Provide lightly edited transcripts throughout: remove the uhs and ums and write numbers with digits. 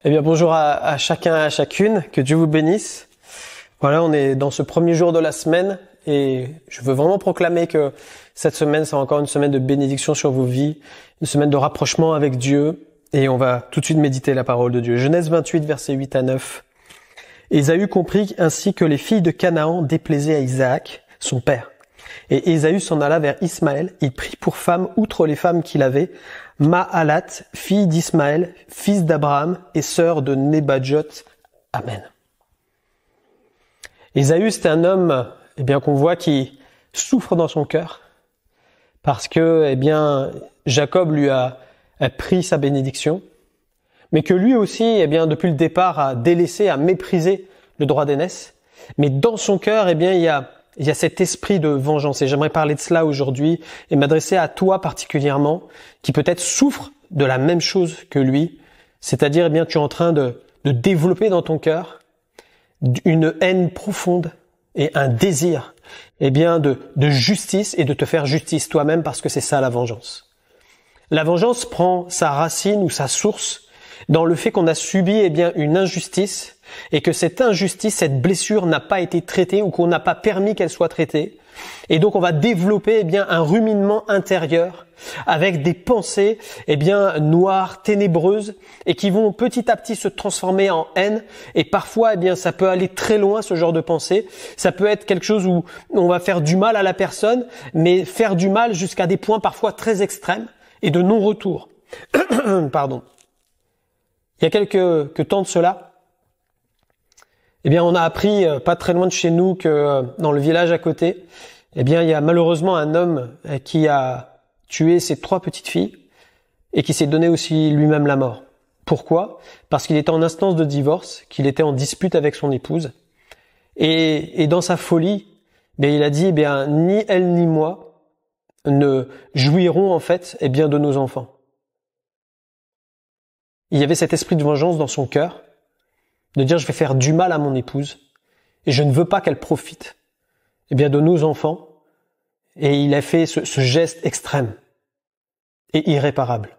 Eh bien, bonjour à chacun et à chacune, que Dieu vous bénisse. Voilà, on est dans ce premier jour de la semaine et je veux vraiment proclamer que cette semaine sera encore une semaine de bénédiction sur vos vies, une semaine de rapprochement avec Dieu et on va tout de suite méditer la parole de Dieu. Genèse 28, versets 8 à 9. Ésaü comprit ainsi que les filles de Canaan déplaisaient à Isaac, son père. Et Ésaü s'en alla vers Ismaël. Il prit pour femme, outre les femmes qu'il avait, Mahalat, fille d'Ismaël, fils d'Abraham et sœur de Nebadjot. Amen. Ésaü, c'est un homme, qu'on voit qui souffre dans son cœur, parce que, Jacob lui a pris sa bénédiction, mais que lui aussi, depuis le départ, a délaissé, a méprisé le droit d'aînesse. Mais dans son cœur, il y a cet esprit de vengeance. Et j'aimerais parler de cela aujourd'hui et m'adresser à toi particulièrement, qui peut-être souffre de la même chose que lui. C'est-à-dire, tu es en train de développer dans ton cœur une haine profonde et un désir, de justice et de te faire justice toi-même, parce que c'est ça la vengeance. La vengeance prend sa racine ou sa source dans le fait qu'on a subi une injustice et que cette injustice, cette blessure n'a pas été traitée ou qu'on n'a pas permis qu'elle soit traitée. Et donc on va développer un ruminement intérieur avec des pensées noires, ténébreuses et qui vont petit à petit se transformer en haine. Et parfois ça peut aller très loin, ce genre de pensée. Ça peut être quelque chose où on va faire du mal à la personne, mais faire du mal jusqu'à des points parfois très extrêmes et de non-retour. Pardon. Il y a quelques temps de cela, on a appris, pas très loin de chez nous, que dans le village à côté, il y a malheureusement un homme qui a tué ses 3 petites filles et qui s'est donné aussi lui-même la mort. Pourquoi ? Parce qu'il était en instance de divorce, qu'il était en dispute avec son épouse. Et dans sa folie, il a dit, ni elle ni moi ne jouiront de nos enfants. Il y avait cet esprit de vengeance dans son cœur, de dire je vais faire du mal à mon épouse et je ne veux pas qu'elle profite de nos enfants. Et il a fait ce geste extrême et irréparable.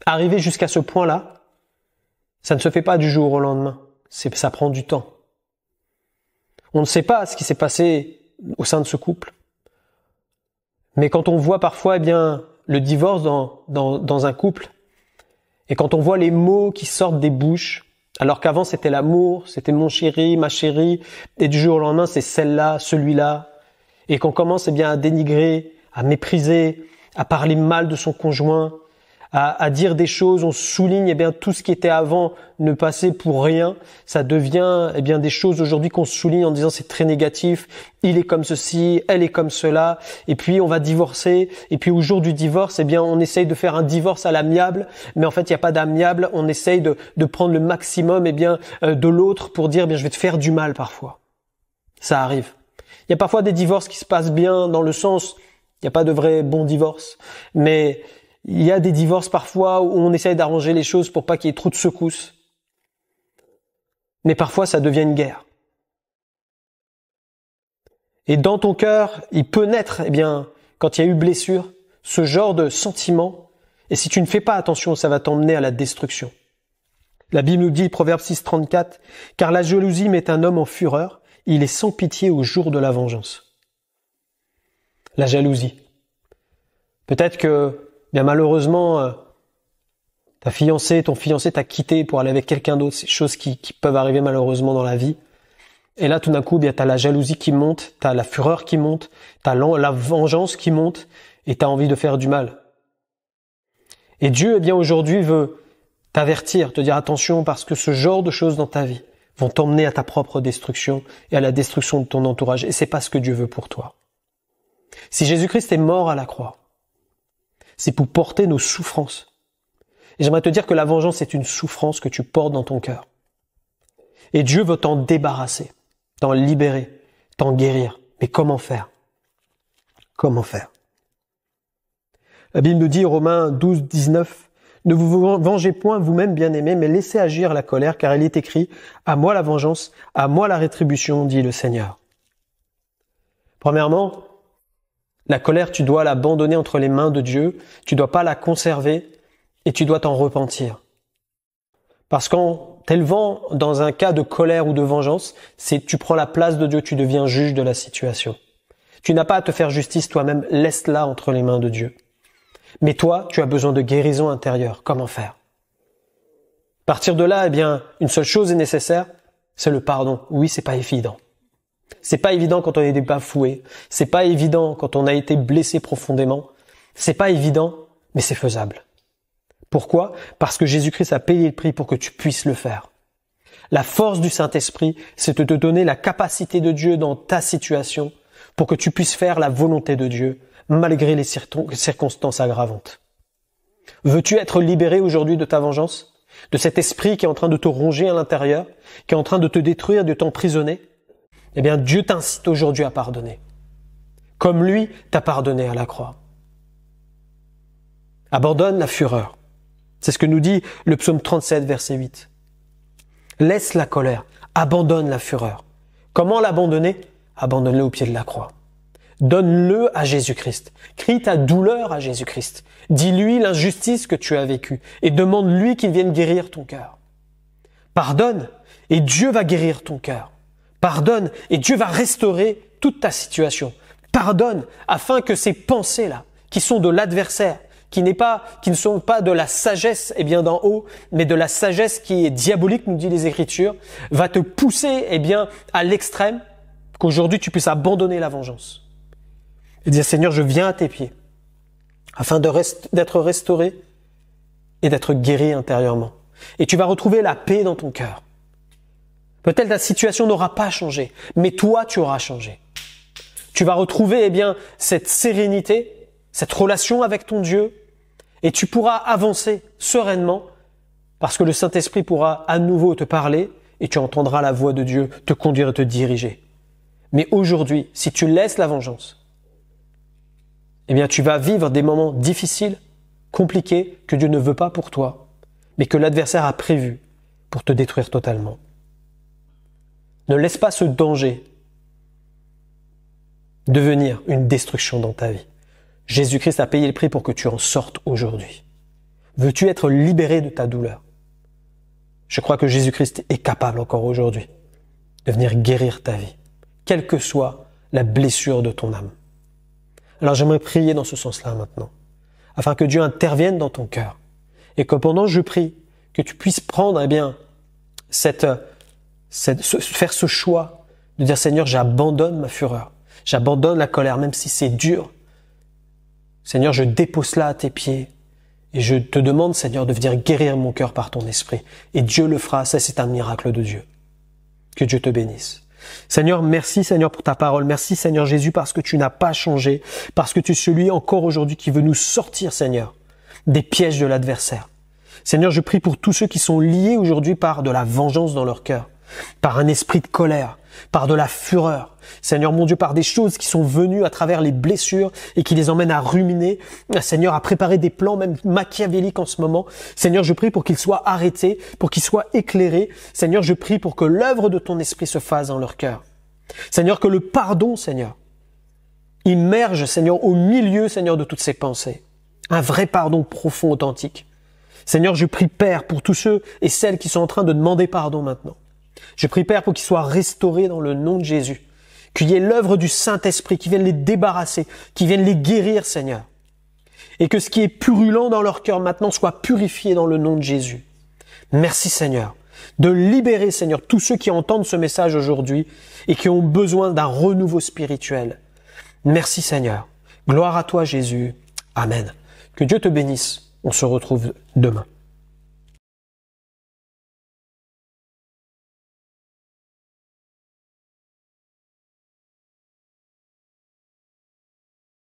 Arriver jusqu'à ce point-là, ça ne se fait pas du jour au lendemain. Ça prend du temps. On ne sait pas ce qui s'est passé au sein de ce couple. Mais quand on voit parfois le divorce dans un couple, et quand on voit les mots qui sortent des bouches, alors qu'avant c'était l'amour, c'était mon chéri, ma chérie, et du jour au lendemain c'est celle-là, celui-là, et qu'on commence à dénigrer, à mépriser, à parler mal de son conjoint, à dire des choses, on souligne tout ce qui était avant ne passait pour rien, ça devient des choses aujourd'hui qu'on souligne en disant c'est très négatif, il est comme ceci, elle est comme cela, et puis on va divorcer, et puis au jour du divorce, on essaye de faire un divorce à l'amiable, mais en fait il n'y a pas d'amiable, on essaye de prendre le maximum de l'autre pour dire je vais te faire du mal parfois. Ça arrive. Il y a parfois des divorces qui se passent bien dans le sens, il n'y a pas de vrai bon divorce, mais il y a des divorces parfois où on essaye d'arranger les choses pour pas qu'il y ait trop de secousses. Mais parfois, ça devient une guerre. Et dans ton cœur, il peut naître, quand il y a eu blessure, ce genre de sentiment. Et si tu ne fais pas attention, ça va t'emmener à la destruction. La Bible nous dit, Proverbe 6,34, « Car la jalousie met un homme en fureur, il est sans pitié au jour de la vengeance. » La jalousie. Peut-être que malheureusement, ta fiancée, ton fiancé t'a quitté pour aller avec quelqu'un d'autre. C'est des choses qui peuvent arriver malheureusement dans la vie. Et là, tout d'un coup, t'as la jalousie qui monte, t'as la fureur qui monte, t'as la vengeance qui monte, et t'as envie de faire du mal. Et Dieu, aujourd'hui, veut t'avertir, te dire attention, parce que ce genre de choses dans ta vie vont t'emmener à ta propre destruction et à la destruction de ton entourage. Et c'est pas ce que Dieu veut pour toi. Si Jésus-Christ est mort à la croix, c'est pour porter nos souffrances. Et j'aimerais te dire que la vengeance est une souffrance que tu portes dans ton cœur. Et Dieu veut t'en débarrasser, t'en libérer, t'en guérir. Mais comment faire ? Comment faire ? La Bible nous dit, Romains 12, 19, « Ne vous vengez point vous-même, bien-aimés, mais laissez agir la colère, car il est écrit, « À moi la vengeance, à moi la rétribution, dit le Seigneur. » Premièrement, la colère, tu dois l'abandonner entre les mains de Dieu. Tu dois pas la conserver et tu dois t'en repentir. Parce qu'en t'élevant dans un cas de colère ou de vengeance, tu prends la place de Dieu, tu deviens juge de la situation. Tu n'as pas à te faire justice toi-même, laisse-la entre les mains de Dieu. Mais toi, tu as besoin de guérison intérieure. Comment faire? À partir de là, une seule chose est nécessaire, c'est le pardon. Oui, c'est pas évident. C'est pas évident quand on est bafoué. C'est pas évident quand on a été blessé profondément. C'est pas évident, mais c'est faisable. Pourquoi? Parce que Jésus-Christ a payé le prix pour que tu puisses le faire. La force du Saint-Esprit, c'est de te donner la capacité de Dieu dans ta situation pour que tu puisses faire la volonté de Dieu malgré les circonstances aggravantes. Veux-tu être libéré aujourd'hui de ta vengeance? De cet esprit qui est en train de te ronger à l'intérieur, qui est en train de te détruire, de t'emprisonner? Dieu t'incite aujourd'hui à pardonner. Comme lui t'a pardonné à la croix. Abandonne la fureur. C'est ce que nous dit le psaume 37, verset 8. Laisse la colère, abandonne la fureur. Comment l'abandonner? Abandonne-le au pied de la croix. Donne-le à Jésus-Christ. Crie ta douleur à Jésus-Christ. Dis-lui l'injustice que tu as vécue et demande-lui qu'il vienne guérir ton cœur. Pardonne et Dieu va guérir ton cœur. Pardonne et Dieu va restaurer toute ta situation. Pardonne afin que ces pensées-là, qui sont de l'adversaire, qui ne sont pas de la sagesse d'en haut, mais de la sagesse qui est diabolique, nous dit les Écritures, va te pousser à l'extrême, qu'aujourd'hui tu puisses abandonner la vengeance. Et dire Seigneur, je viens à tes pieds, afin d'être restauré et d'être guéri intérieurement. Et tu vas retrouver la paix dans ton cœur. Peut-être ta situation n'aura pas changé, mais toi tu auras changé. Tu vas retrouver cette sérénité, cette relation avec ton Dieu, et tu pourras avancer sereinement parce que le Saint-Esprit pourra à nouveau te parler et tu entendras la voix de Dieu te conduire et te diriger. Mais aujourd'hui, si tu laisses la vengeance, tu vas vivre des moments difficiles, compliqués, que Dieu ne veut pas pour toi, mais que l'adversaire a prévu pour te détruire totalement. Ne laisse pas ce danger devenir une destruction dans ta vie. Jésus-Christ a payé le prix pour que tu en sortes aujourd'hui. Veux-tu être libéré de ta douleur? Je crois que Jésus-Christ est capable encore aujourd'hui de venir guérir ta vie, quelle que soit la blessure de ton âme. Alors j'aimerais prier dans ce sens-là maintenant, afin que Dieu intervienne dans ton cœur et que pendant que je prie, que tu puisses prendre faire ce choix de dire Seigneur, j'abandonne ma fureur, j'abandonne la colère, même si c'est dur. Seigneur, je dépose cela à tes pieds et je te demande, Seigneur, de venir guérir mon cœur par ton esprit. Et Dieu le fera, ça c'est un miracle de Dieu. Que Dieu te bénisse. Seigneur, merci Seigneur pour ta parole. Merci Seigneur Jésus parce que tu n'as pas changé, parce que tu es celui encore aujourd'hui qui veut nous sortir, Seigneur, des pièges de l'adversaire. Seigneur, je prie pour tous ceux qui sont liés aujourd'hui par de la vengeance dans leur cœur, par un esprit de colère, par de la fureur. Seigneur mon Dieu, par des choses qui sont venues à travers les blessures et qui les emmènent à ruminer. Seigneur, à préparer des plans même machiavéliques en ce moment. Seigneur, je prie pour qu'ils soient arrêtés, pour qu'ils soient éclairés. Seigneur, je prie pour que l'œuvre de ton esprit se fasse dans leur cœur. Seigneur, que le pardon, Seigneur, immerge, Seigneur, au milieu, Seigneur, de toutes ces pensées. Un vrai pardon profond, authentique. Seigneur, je prie, Père, pour tous ceux et celles qui sont en train de demander pardon maintenant. Je prie, Père, pour qu'ils soient restaurés dans le nom de Jésus. Qu'il y ait l'œuvre du Saint-Esprit qui vienne les débarrasser, qui vienne les guérir, Seigneur. Et que ce qui est purulent dans leur cœur maintenant soit purifié dans le nom de Jésus. Merci, Seigneur, de libérer, Seigneur, tous ceux qui entendent ce message aujourd'hui et qui ont besoin d'un renouveau spirituel. Merci, Seigneur. Gloire à toi, Jésus. Amen. Que Dieu te bénisse. On se retrouve demain.